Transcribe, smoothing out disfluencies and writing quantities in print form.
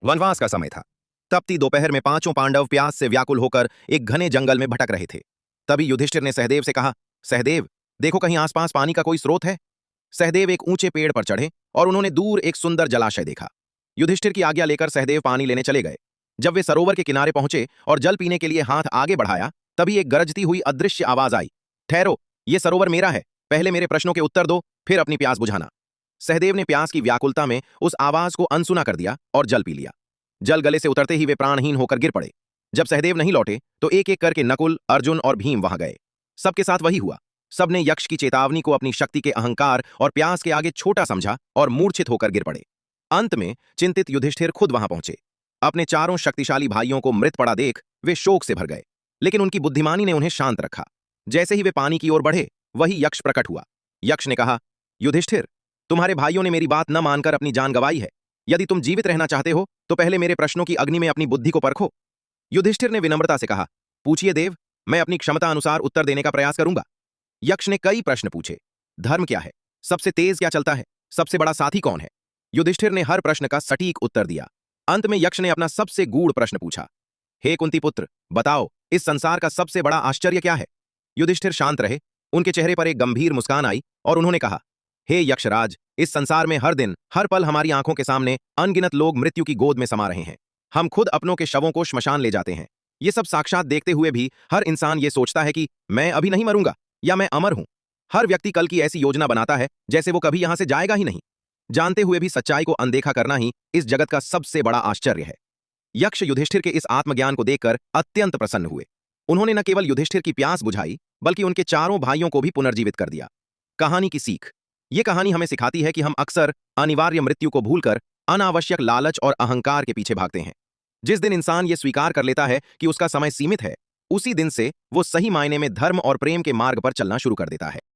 वनवास का समय था। तपती दोपहर में पांचों पांडव प्यास से व्याकुल होकर एक घने जंगल में भटक रहे थे। तभी युधिष्ठिर ने सहदेव से कहा, सहदेव, देखो कहीं आसपास पानी का कोई स्रोत है। सहदेव एक ऊंचे पेड़ पर चढ़े और उन्होंने दूर एक सुंदर जलाशय देखा। युधिष्ठिर की आज्ञा लेकर सहदेव पानी लेने चले गए। जब वे सरोवर के किनारे पहुंचे और जल पीने के लिए हाथ आगे बढ़ाया, तभी एक गरजती हुई अदृश्य आवाज आई, ठहरो, ये सरोवर मेरा है, पहले मेरे प्रश्नों के उत्तर दो, फिर अपनी प्यास बुझाना। सहदेव ने प्यास की व्याकुलता में उस आवाज को अनसुना कर दिया और जल पी लिया। जल गले से उतरते ही वे प्राणहीन होकर गिर पड़े। जब सहदेव नहीं लौटे तो एक एक करके नकुल, अर्जुन और भीम वहां गए। सबके साथ वही हुआ। सबने यक्ष की चेतावनी को अपनी शक्ति के अहंकार और प्यास के आगे छोटा समझा और मूर्छित होकर गिर पड़े। अंत में चिंतित युधिष्ठिर खुद वहां पहुंचे। अपने चारों शक्तिशाली भाइयों को मृत पड़ा देख वे शोक से भर गए, लेकिन उनकी बुद्धिमानी ने उन्हें शांत रखा। जैसे ही वे पानी की ओर बढ़े, वही यक्ष प्रकट हुआ। यक्ष ने कहा, युधिष्ठिर, तुम्हारे भाइयों ने मेरी बात न मानकर अपनी जान गंवाई है। यदि तुम जीवित रहना चाहते हो तो पहले मेरे प्रश्नों की अग्नि में अपनी बुद्धि को परखो। युधिष्ठिर ने विनम्रता से कहा, पूछिए देव, मैं अपनी क्षमता अनुसार उत्तर देने का प्रयास करूंगा। यक्ष ने कई प्रश्न पूछे। धर्म क्या है? सबसे तेज क्या चलता है? सबसे बड़ा साथी कौन है? युधिष्ठिर ने हर प्रश्न का सटीक उत्तर दिया। अंत में यक्ष ने अपना सबसे गूढ़ प्रश्न पूछा, हे कुंती पुत्र, बताओ, इस संसार का सबसे बड़ा आश्चर्य क्या है? युधिष्ठिर शांत रहे। उनके चेहरे पर एक गंभीर मुस्कान आई और उन्होंने कहा, हे यक्षराज, इस संसार में हर दिन हर पल हमारी आंखों के सामने अनगिनत लोग मृत्यु की गोद में समा रहे हैं। हम खुद अपनों के शवों को श्मशान ले जाते हैं। ये सब साक्षात देखते हुए भी हर इंसान ये सोचता है कि मैं अभी नहीं मरूंगा या मैं अमर हूं। हर व्यक्ति कल की ऐसी योजना बनाता है जैसे वो कभी यहां से जाएगा ही नहीं। जानते हुए भी सच्चाई को अनदेखा करना ही इस जगत का सबसे बड़ा आश्चर्य है। यक्ष युधिष्ठिर के इस आत्मज्ञान को देखकर अत्यंत प्रसन्न हुए। उन्होंने न केवल युधिष्ठिर की प्यास बुझाई, बल्कि उनके चारों भाइयों को भी पुनर्जीवित कर दिया। कहानी की सीख। ये कहानी हमें सिखाती है कि हम अक्सर अनिवार्य मृत्यु को भूलकर अनावश्यक लालच और अहंकार के पीछे भागते हैं। जिस दिन इंसान ये स्वीकार कर लेता है कि उसका समय सीमित है, उसी दिन से वो सही मायने में धर्म और प्रेम के मार्ग पर चलना शुरू कर देता है।